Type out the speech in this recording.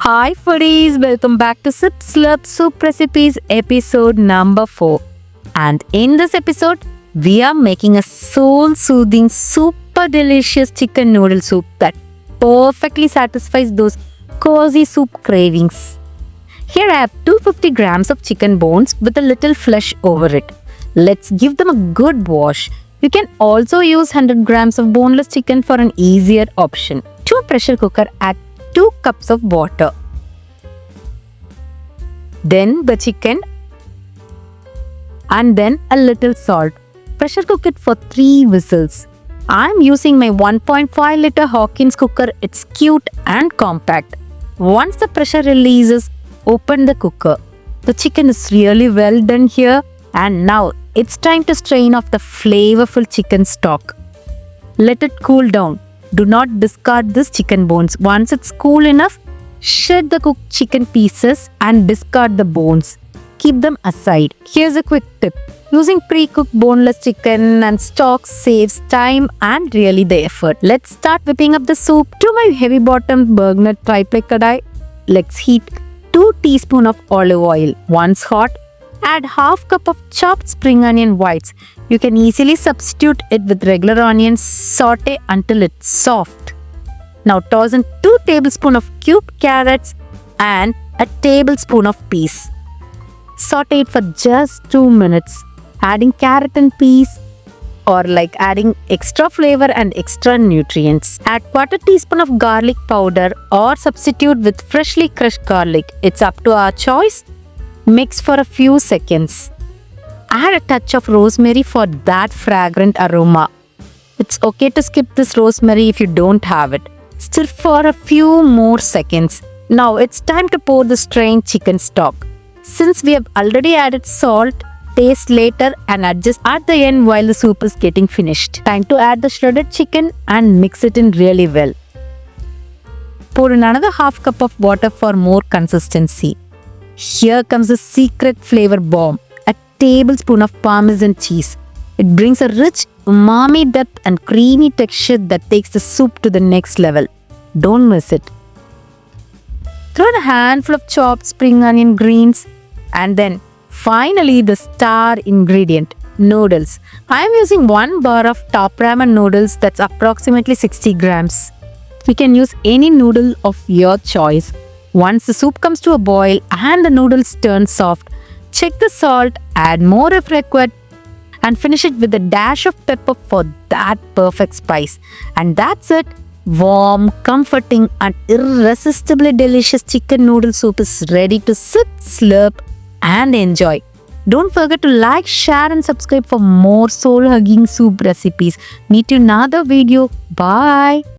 Hi foodies, welcome back to Sip Slurp Soup Recipes episode number 4. And in this episode, we are making a soul-soothing, super delicious chicken noodle soup that perfectly satisfies those cozy soup cravings. Here I have 250 grams of chicken bones with a little flesh over it. Let's give them a good wash. You can also use 100 grams of boneless chicken for an easier option. To a pressure cooker, add 2 cups of water. Then the chicken and then a little salt. Pressure cook it for 3 whistles. I'm using my 1.5 liter Hawkins cooker. It's cute and compact. Once the pressure releases, open the cooker. The chicken is really well done here, and now it's time to strain off the flavorful chicken stock. Let it cool down. Do not discard this chicken bones. Once it's cool enough, shred the cooked chicken pieces and discard the bones. Keep them aside. Here's a quick tip. Using pre-cooked boneless chicken and stock saves time and really the effort. Let's start whipping up the soup. To my heavy-bottomed burner triple kadai, let's heat 2 teaspoons of olive oil. Once hot, add half cup of chopped spring onion whites. You can easily substitute it with regular onions. Saute until it's soft. Now toss in 2 tablespoons of cubed carrots and a tablespoon of peas. Saute it for just 2 minutes. Adding carrot and peas or like adding extra flavor and extra nutrients. Add 1/4 teaspoon of garlic powder or substitute with freshly crushed garlic. It's up to our choice. Mix for a few seconds. Add a touch of rosemary for that fragrant aroma. It's okay to skip this rosemary if you don't have it. Stir for a few more seconds. Now it's time to pour the strained chicken stock. Since we have already added salt, taste later and adjust at the end while the soup is getting finished. Time to add the shredded chicken and mix it in really well. Pour in another half cup of water for more consistency. Here comes the secret flavor bomb, a tablespoon of Parmesan cheese. It brings a rich umami depth and creamy texture that takes the soup to the next level. Don't miss it. Throw in a handful of chopped spring onion greens and then finally the star ingredient, noodles. I am using 1 bar of top ramen noodles, that's approximately 60 grams. You can use any noodle of your choice. Once the soup comes to a boil and the noodles turn soft, check the salt, add more if required, and finish it with a dash of pepper for that perfect spice. And that's it. Warm, comforting, and irresistibly delicious chicken noodle soup is ready to sip, slurp, and enjoy. Don't forget to like, share, and subscribe for more soul-hugging soup recipes. Meet you in another video. Bye.